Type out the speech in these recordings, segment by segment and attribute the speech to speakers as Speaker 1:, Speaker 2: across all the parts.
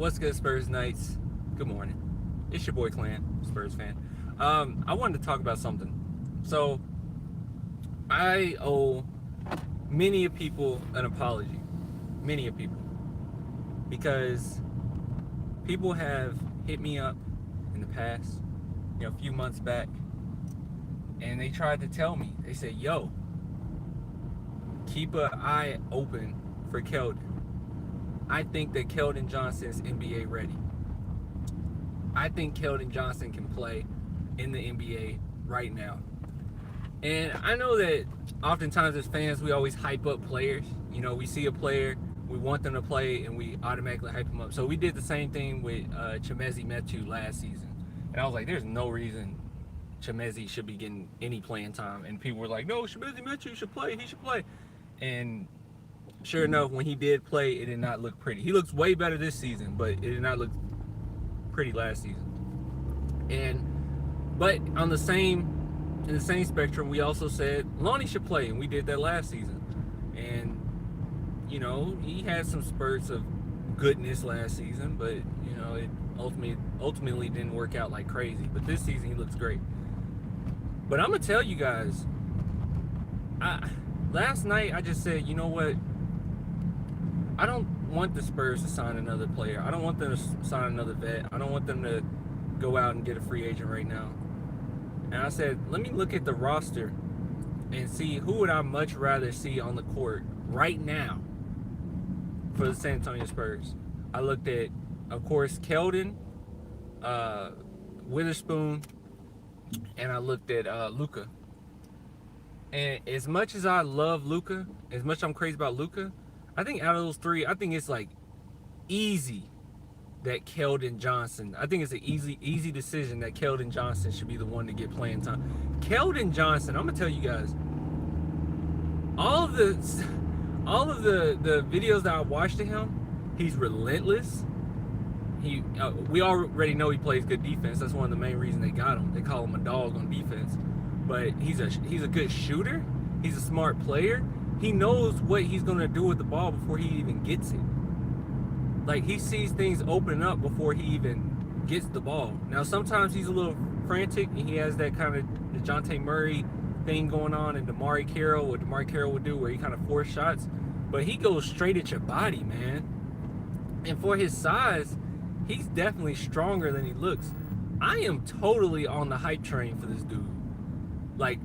Speaker 1: What's good, Spurs Knights? Good morning. It's your boy Clan, Spurs fan. I wanted to talk about something. So, I owe many of people an apology. Many of people. Because people have hit me up in the past, a few months back, and they tried to tell me, they said, yo, keep an eye open for Keldon. I think that Keldon Johnson is NBA ready. I think Keldon Johnson can play in the NBA right now. And I know that oftentimes as fans, we always hype up players. We see a player, we want them to play, and we automatically hype them up. So we did the same thing with Chimezie Metu last season. And I was like, there's no reason Chimezie should be getting any playing time. And people were like, no, Chimezie Metu should play. He should play. And sure enough, when he did play, it did not look pretty. He looks way better this season, but it did not look pretty last season. But in the same spectrum, we also said Lonnie should play, and we did that last season. And he had some spurts of goodness last season, but it ultimately didn't work out like crazy. But this season he looks great. But I'm gonna tell you guys, last night I just said, you know what? I don't want the Spurs to sign another player. I don't want them to sign another vet. I don't want them to go out and get a free agent right now. And I said, let me look at the roster and see who would I much rather see on the court right now for the San Antonio Spurs. I looked at, of course, Keldon, Witherspoon, and I looked at Luka. And as much as I love Luka, as much as I'm crazy about Luka, I think out of those three, I think it's like easy that Keldon Johnson, I think it's an easy decision that Keldon Johnson should be the one to get playing time. Keldon Johnson, I'm gonna tell you guys, all of the videos that I watched of him, he's relentless. We already know he plays good defense. That's one of the main reasons they got him. They call him a dog on defense. But he's a good shooter. He's a smart player. He knows what he's gonna do with the ball before he even gets it. Like, he sees things open up before he even gets the ball. Now, sometimes he's a little frantic, and he has that kind of DeJounte Murray thing going on, and what DeMarre Carroll would do, where he kind of force shots. But he goes straight at your body, man. And for his size, he's definitely stronger than he looks. I am totally on the hype train for this dude. Like,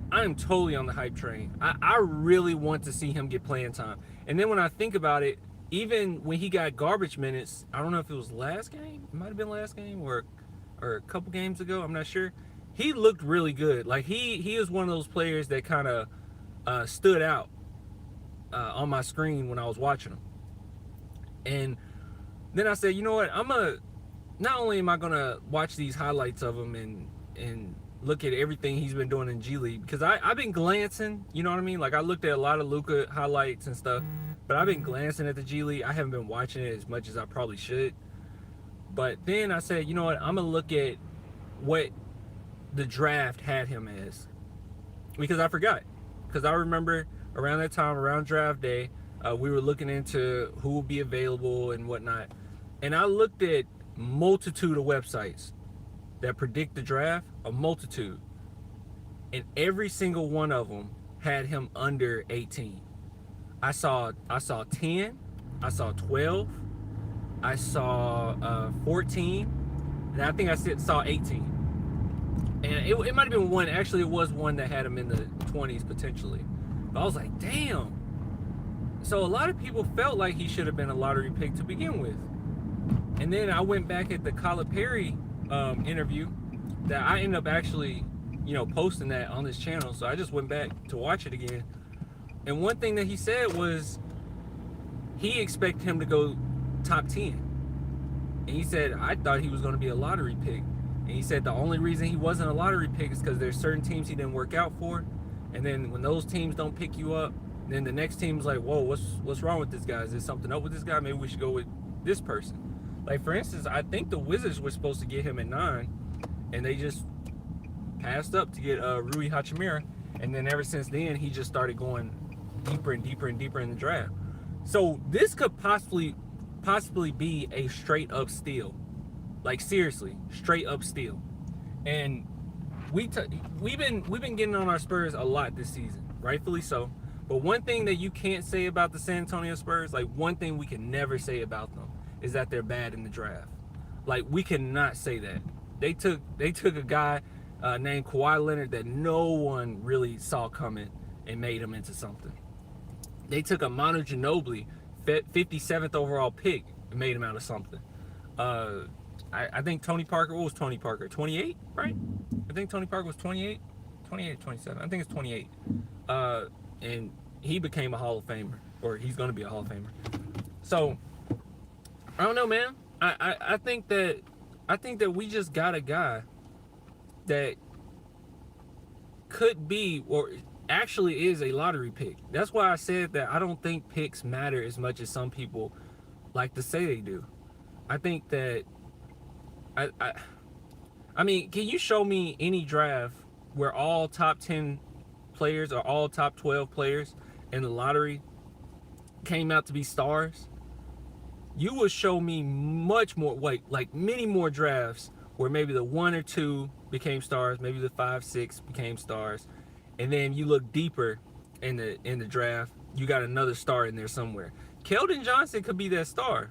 Speaker 1: I am totally on the hype train. I really want to see him get playing time. And then when I think about it, even when he got garbage minutes, I don't know if it was last game. It might have been last game or a couple games ago. I'm not sure. He looked really good. Like, he is one of those players that kind of stood out on my screen when I was watching him. And then I said, you know what? Not only am I gonna watch these highlights of him and look at everything he's been doing in G League, because I've been glancing, you know what I mean? Like, I looked at a lot of Luka highlights and stuff, but I've been glancing at the G League. I haven't been watching it as much as I probably should. But then I said, you know what? I'm gonna look at what the draft had him as, because I forgot. Because I remember around that time, around draft day, we were looking into who will be available and whatnot. And I looked at multitude of websites that predict the draft, a multitude. And every single one of them had him under 18. I saw 10, I saw 12, I saw 14, and I think I saw 18. And it might have been one, actually it was one that had him in the 20s potentially. But I was like, damn. So a lot of people felt like he should have been a lottery pick to begin with. And then I went back at the Calipari interview that I ended up actually, posting that on this channel. So I just went back to watch it again. And one thing that he said was he expected him to go top 10. And he said, I thought he was going to be a lottery pick. And he said the only reason he wasn't a lottery pick is because there's certain teams he didn't work out for. And then when those teams don't pick you up, then the next team's like, whoa, what's wrong with this guy? Is there something up with this guy? Maybe we should go with this person. Like, for instance, I think the Wizards were supposed to get him at 9, and they just passed up to get Rui Hachimura. And then ever since then, he just started going deeper and deeper and deeper in the draft. So this could possibly possibly be a straight up steal. Like seriously, straight up steal. And we've been getting on our Spurs a lot this season, rightfully so. But one thing that you can't say about the San Antonio Spurs, like one thing we can never say about them, is that they're bad in the draft. Like we cannot say that. They took a guy named Kawhi Leonard that no one really saw coming and made him into something. They took a Manu Ginobili, 57th overall pick, and made him out of something. I think Tony Parker, what was Tony Parker? 28, right? I think Tony Parker was 28, 28 or 27. I think it's 28. And he became a Hall of Famer, or he's going to be a Hall of Famer. So, I don't know, man. I think that we just got a guy that could be, or actually is, a lottery pick. That's why I said that I don't think picks matter as much as some people like to say they do. I think that I mean, can you show me any draft where all top 10 players or all top 12 players in the lottery came out to be stars? You will show me much more, like many more drafts where maybe the 1 or 2 became stars, maybe the 5, 6 became stars, and then you look deeper in the draft, you got another star in there somewhere. Keldon Johnson could be that star.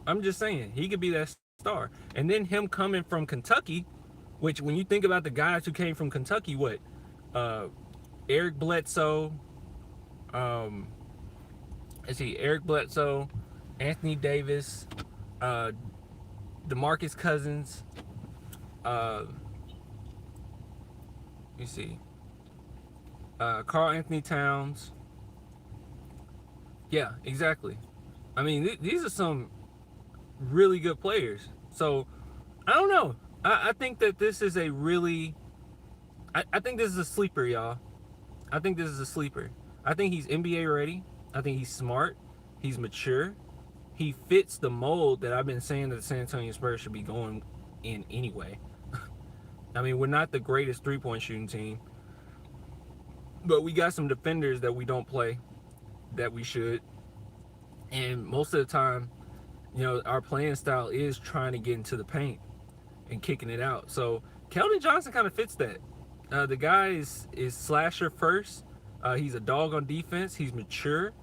Speaker 1: I'm just saying, he could be that star. And then him coming from Kentucky, which when you think about the guys who came from Kentucky, what? Eric Bledsoe, Eric Bledsoe, Anthony Davis, DeMarcus Cousins, you see, Karl Anthony Towns. Yeah, exactly. I mean, these are some really good players. So, I don't know. I think that this is a really... I think this is a sleeper, y'all. I think this is a sleeper. I think he's NBA ready. I think he's smart. He's mature. He fits the mold that I've been saying that the San Antonio Spurs should be going in anyway. I mean, we're not the greatest three-point shooting team, but we got some defenders that we don't play that we should. And most of the time, you know, our playing style is trying to get into the paint and kicking it out. So Keldon Johnson kind of fits that. The guy is slasher first. He's a dog on defense. He's mature.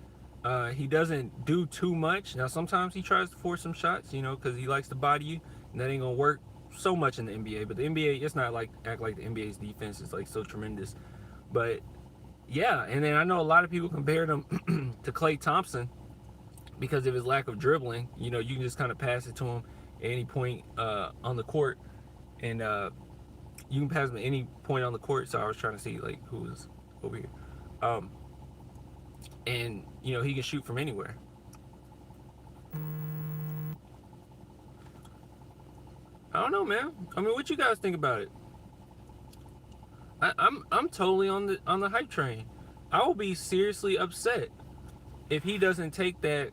Speaker 1: He doesn't do too much. Now, sometimes he tries to force some shots, you know, because he likes to body you, and that ain't going to work so much in the NBA. But the NBA, it's not like act like the NBA's defense is like so tremendous. But yeah, and then I know a lot of people compared him to Klay Thompson because of his lack of dribbling. You know, you can just kind of pass it to him at any point on the court, and you can pass him at any point on the court. So I was trying to see like who was over here, and you know he can shoot from anywhere. I don't know, man. I mean, what you guys think about it? I'm totally on the hype train. I will be seriously upset if he doesn't take that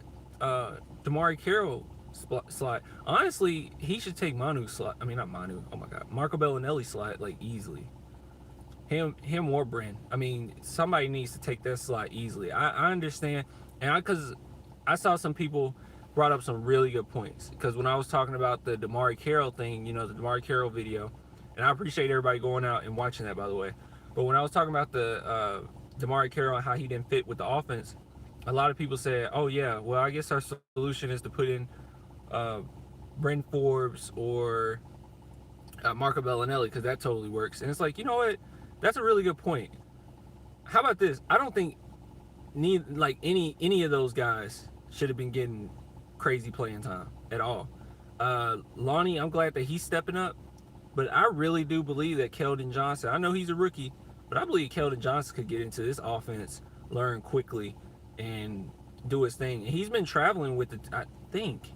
Speaker 1: DeMar Carroll slot. Honestly, he should take Manu's slot. I mean, not Manu. Oh my God, Marco Bellinelli's slot like easily. Him or Bryn. I mean, somebody needs to take that slot easily. I understand, and because I saw some people brought up some really good points. Because when I was talking about the DeMar Carroll thing, you know, the DeMar Carroll video, and I appreciate everybody going out and watching that, by the way. But when I was talking about the DeMar Carroll and how he didn't fit with the offense, a lot of people said, "Oh yeah, well I guess our solution is to put in Bryn Forbes or Marco Bellinelli because that totally works." And it's like, you know what? That's a really good point. How about this? I don't think any of those guys should have been getting crazy playing time at all. Lonnie, I'm glad that he's stepping up, but I really do believe that Keldon Johnson, I know he's a rookie, but I believe Keldon Johnson could get into this offense, learn quickly, and do his thing. And he's been traveling with I think.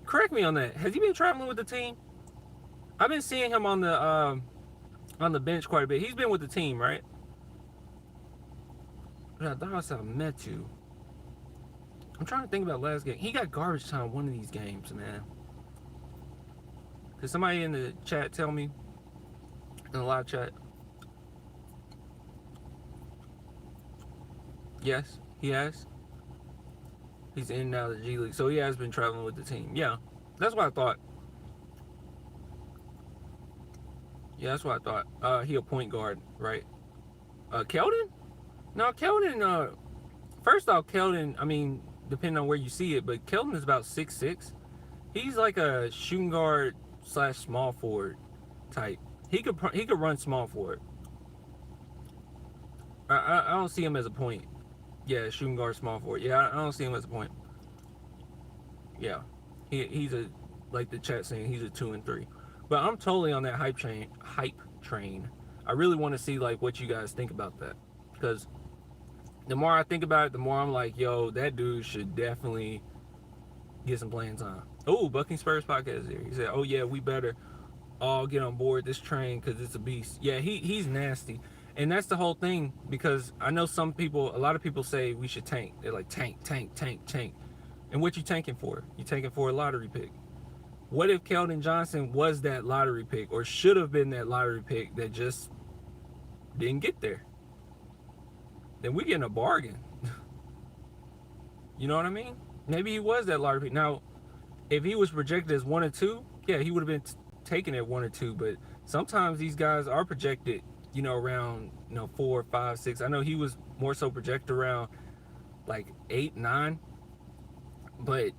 Speaker 1: Correct me on that. Has he been traveling with the team? I've been seeing him on the bench quite a bit. He's been with the team, right? But I thought I saw Metu. I'm trying to think about last game. He got garbage time one of these games, man. Could somebody in the chat tell me? In the live chat? Yes, he has. He's in and out of the G League, so he has been traveling with the team. Yeah, that's what I thought. Yeah, that's what I thought. He a point guard, right? Keldon? No, Keldon. First off, Keldon. I mean, depending on where you see it, but Keldon is about 6'6". He's like a shooting guard slash small forward type. He could run small forward. I don't see him as a point. Yeah, shooting guard, small forward. Yeah, I don't see him as a point. Yeah, he's a, like the chat saying, he's a 2 and 3. But I'm totally on that hype train. Hype train. I really want to see like what you guys think about that, because the more I think about it, the more I'm like, yo, that dude should definitely get some playing time. Oh, Bucking Spurs podcast here. He said, oh yeah, we better all get on board this train because it's a beast. Yeah, he's nasty. And that's the whole thing, because I know a lot of people say we should tank. They're like, tank, tank, tank, tank. And what you tanking for? You tanking for a lottery pick. What if Keldon Johnson was that lottery pick, or should have been that lottery pick that just didn't get there? Then we getting a bargain. You know what I mean? Maybe he was that lottery pick. Now, if he was projected as 1 or 2, yeah, he would have been taken at 1 or 2. But sometimes these guys are projected, around 4, 5, 6. I know he was more so projected around like 8, 9. But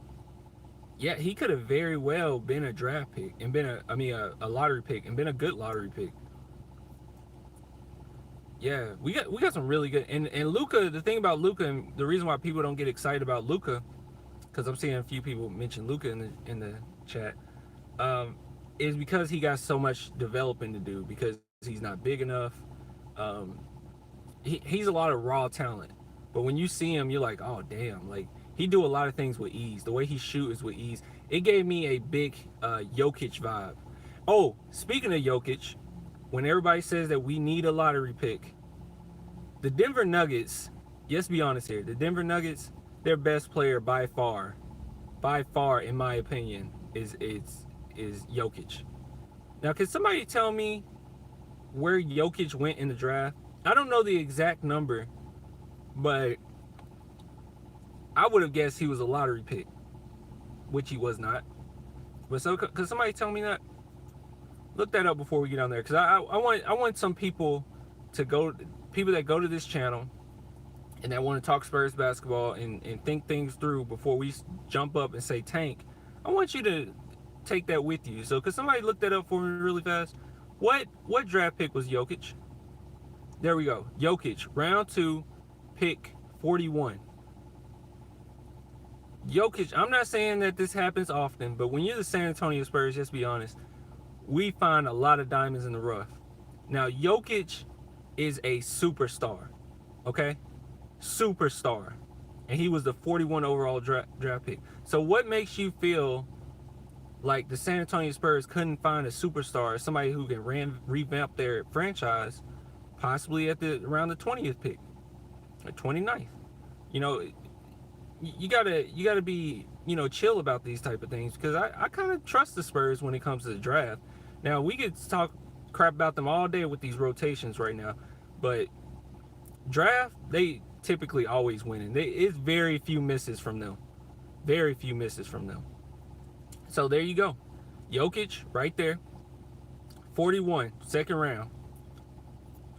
Speaker 1: yeah, he could have very well been a draft pick and been a lottery pick and been a good lottery pick. Yeah, we got some really good, and Luka. The thing about Luka, and the reason why people don't get excited about Luka, because I'm seeing a few people mention Luka in the chat, is because he got so much developing to do, because he's not big enough. Um, he's a lot of raw talent, but when you see him, you're like, oh damn, like he do a lot of things with ease. The way he shoot is with ease. It gave me a big Jokic vibe. Oh, speaking of Jokic, when everybody says that we need a lottery pick, the Denver Nuggets, let's be honest here, the Denver Nuggets, their best player by far, in my opinion, is Jokic. Now, can somebody tell me where Jokic went in the draft? I don't know the exact number, but I would have guessed he was a lottery pick, which he was not. But so, could somebody tell me that? Look that up before we get on there, because I want some people that go to this channel and that want to talk Spurs basketball and think things through before we jump up and say tank. I want you to take that with you. So could somebody look that up for me really fast? What draft pick was Jokic? There we go. Jokic, round 2, pick 41. Jokic, I'm not saying that this happens often, but when you're the San Antonio Spurs, just be honest, we find a lot of diamonds in the rough. Now, Jokic is a superstar, okay? Superstar. And he was the 41 overall draft pick. So what makes you feel like the San Antonio Spurs couldn't find a superstar, somebody who can revamp their franchise, possibly around the 20th pick, or 29th? You gotta be chill about these type of things, because I kind of trust the Spurs when it comes to the draft. Now, we could talk crap about them all day with these rotations right now, but draft, they typically always winning. It's very few misses from them. Very few misses from them. So there you go. Jokic right there. 41, second round.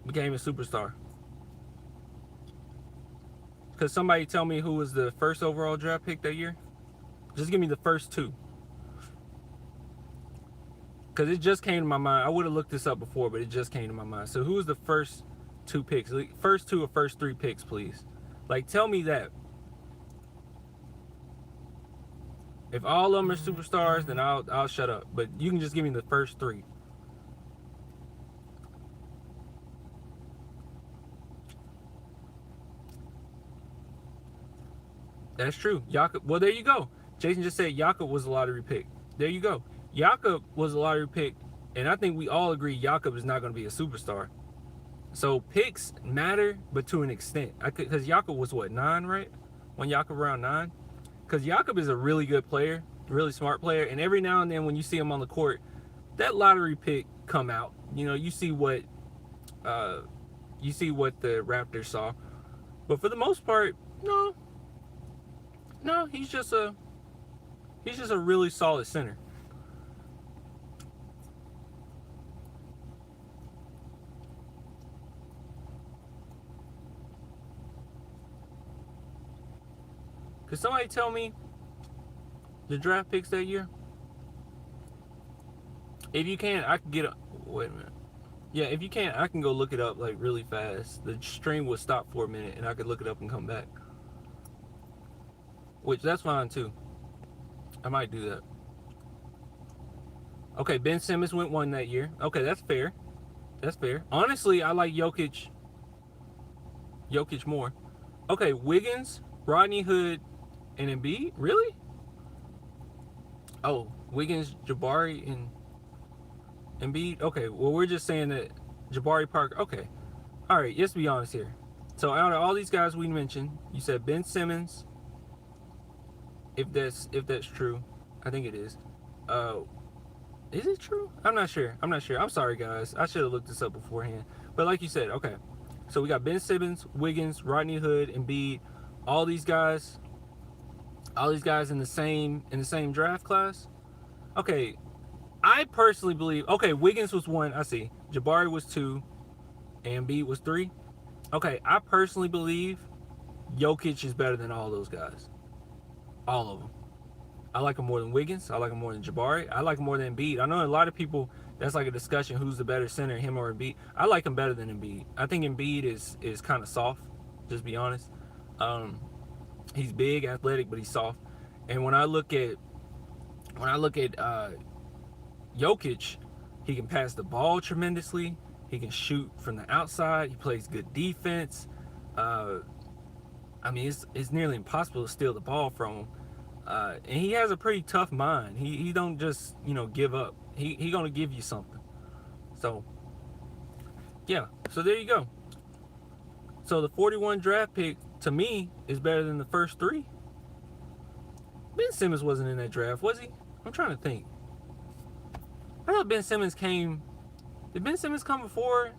Speaker 1: Became a superstar. Could somebody tell me who was the first overall draft pick that year? Just give me the first 2. Because it just came to my mind. I would have looked this up before, but it just came to my mind. So who was the first 2 picks? First 2 or first 3 picks, please. Like, tell me that. If all of them are superstars, then I'll shut up. But you can just give me the first 3. That's true. Jakob. Well, there you go. Jason just said Jakob was a lottery pick. There you go. Jakob was a lottery pick, and I think we all agree Jakob is not going to be a superstar. So picks matter, but to an extent. Because Jakob was what, 9, right? When Jakob around 9? Because Jakob is a really good player, really smart player, and every now and then when you see him on the court, that lottery pick come out. You see what the Raptors saw. But for the most part, no, No, he's just a really solid center. Could somebody tell me the draft picks that year? If you can, I can get. Wait a minute. Yeah, if you can't, I can go look it up like really fast. The stream would stop for a minute, and I could look it up and come back. Which that's fine too. I might do that. Okay, Ben Simmons went 1 that year. Okay, that's fair. That's fair. Honestly, I like Jokic more. Okay, Wiggins, Rodney Hood, and Embiid? Really? Oh, Wiggins, Jabari, and Embiid? Okay, well, we're just saying that Jabari Parker. Okay. All right, let's be honest here. So out of all these guys we mentioned, you said Ben Simmons. If that's true, I think it is. Is it true? I'm not sure. I'm sorry, guys. I should have looked this up beforehand. But like you said, okay. So we got Ben Simmons, Wiggins, Rodney Hood, Embiid, all these guys in the same draft class. Okay, I personally believe. Okay, Wiggins was 1. I see. Jabari was 2, and Embiid was 3. Okay, I personally believe Jokic is better than all those guys. All of them. I like him more than Wiggins. I like him more than Jabari. I like him more than Embiid. I know a lot of people, that's like a discussion, who's the better center, him or Embiid. I like him better than Embiid. I think Embiid is kind of soft, just be honest. He's big, athletic, but he's soft. And when I look at Jokic, he can pass the ball tremendously. He can shoot from the outside. He plays good defense. I mean, it's nearly impossible to steal the ball from him. And he has a pretty tough mind. He don't just, give up. He gonna give you something. So, yeah. So there you go. So the 41 draft pick, to me, is better than the first 3. Ben Simmons wasn't in that draft, was he? I'm trying to think. I thought Ben Simmons came. Did Ben Simmons come before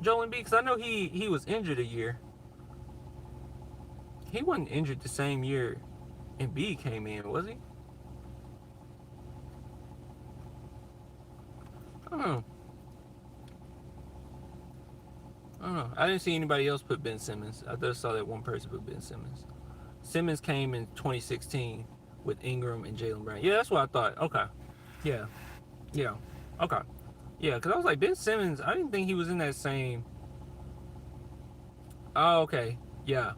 Speaker 1: Joel Embiid? Because I know he was injured a year. He wasn't injured the same year Embiid came in, was he? I don't know. I didn't see anybody else put Ben Simmons. I just saw that one person put Ben Simmons. Simmons came in 2016 with Ingram and Jaylen Brown. Yeah, that's what I thought. Okay. Yeah. Okay. Yeah, because I was like, Ben Simmons, I didn't think he was in that same. Oh, okay. Yeah.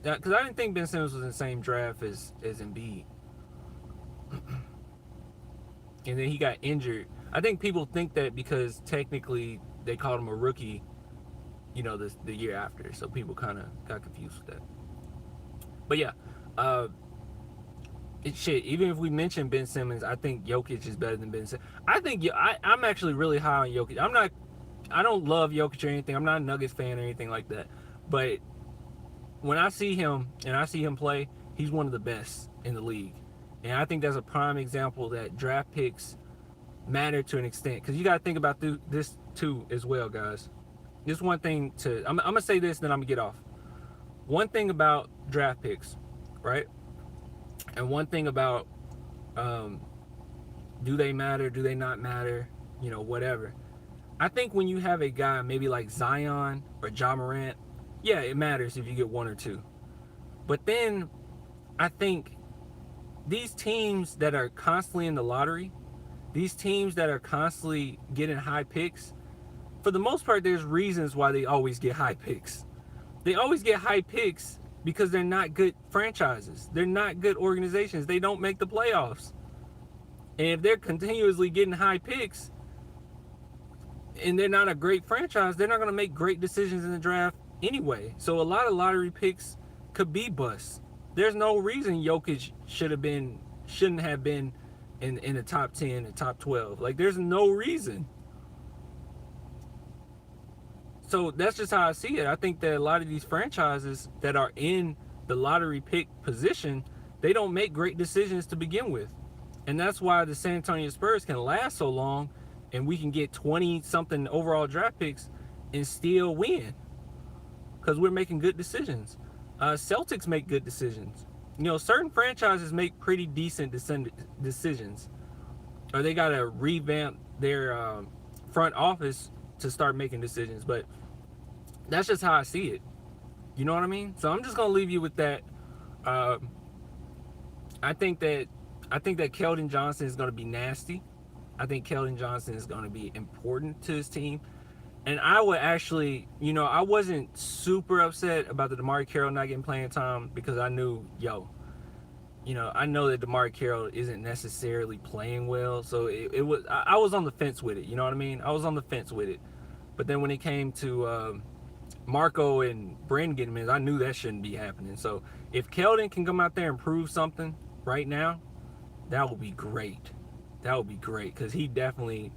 Speaker 1: Because I didn't think Ben Simmons was in the same draft as Embiid. And then he got injured. I think people think that because technically they called him a rookie, the year after. So people kind of got confused with that. But yeah, even if we mention Ben Simmons, I think Jokic is better than Ben Simmons. I think I'm actually really high on Jokic. I don't love Jokic or anything. I'm not a Nuggets fan or anything like that. But when I see him and I see him play, he's one of the best in the league. And I think that's a prime example that draft picks matter to an extent. Because you got to think about this too as well, guys. Just one thing I'm going to say this, then I'm going to get off. One thing about draft picks, right? And one thing about do they matter, do they not matter, whatever. I think when you have a guy maybe like Zion or Ja Morant, yeah, it matters if you get 1 or 2. But then I think these teams that are constantly in the lottery, these teams that are constantly getting high picks, for the most part, there's reasons why they always get high picks. They always get high picks because they're not good franchises. They're not good organizations. They don't make the playoffs. And if they're continuously getting high picks and they're not a great franchise, they're not going to make great decisions in the draft anyway. So a lot of lottery picks could be busts. There's no reason Jokic shouldn't have been in the top 10 and top 12. Like, there's no reason. So that's just how I see it. I think that a lot of these franchises that are in the lottery pick position, they don't make great decisions to begin with. And that's why the San Antonio Spurs can last so long and we can get 20-something overall draft picks and still win. Because we're making good decisions. Celtics make good decisions. certain franchises make pretty decent decisions, or they gotta revamp their front office to start making decisions. But that's just how I see it. You know what I mean? So I'm just gonna leave you with that. Uh, I think that Keldon Johnson is gonna be nasty. I think Keldon Johnson is gonna be important to his team. And I would actually, I wasn't super upset about the DeMarre Carroll not getting playing time because I knew, I know that DeMarre Carroll isn't necessarily playing well. So it was, I was on the fence with it. You know what I mean? I was on the fence with it. But then when it came to Marco and Brandon getting in, I knew that shouldn't be happening. So if Keldon can come out there and prove something right now, that would be great. That would be great because he definitely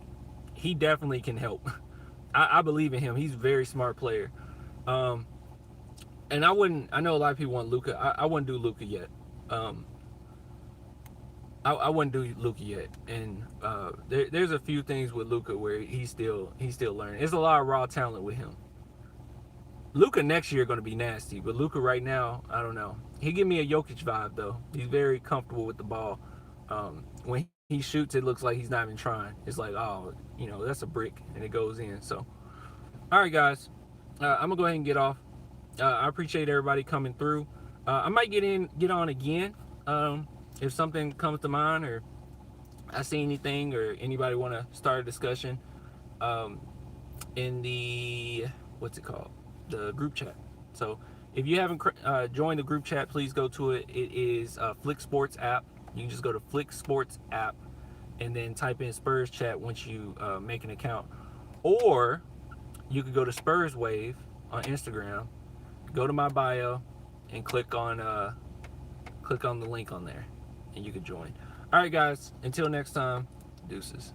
Speaker 1: can help. I believe in him. He's a very smart player. And I know a lot of people want Luka. I wouldn't do Luka yet. I wouldn't do Luka yet. And there's a few things with Luka where he's still learning. There's a lot of raw talent with him. Luka next year going to be nasty, but Luka right now, I don't know. He give me a Jokic vibe though. He's very comfortable with the ball. When he shoots, it looks like he's not even trying. It's like, oh, that's a brick, and it goes in. So, all right, guys, I'm gonna go ahead and get off. I appreciate everybody coming through. I might get on again if something comes to mind, or I see anything, or anybody want to start a discussion in the the group chat. So if you haven't joined the group chat, please go to it. It is Flick Sports app. You can just go to Flick Sports app and then type in Spurs chat once you make an account. Or you could go to Spurs Wave on Instagram, go to my bio, and click on the link on there, and you can join. All right, guys. Until next time, deuces.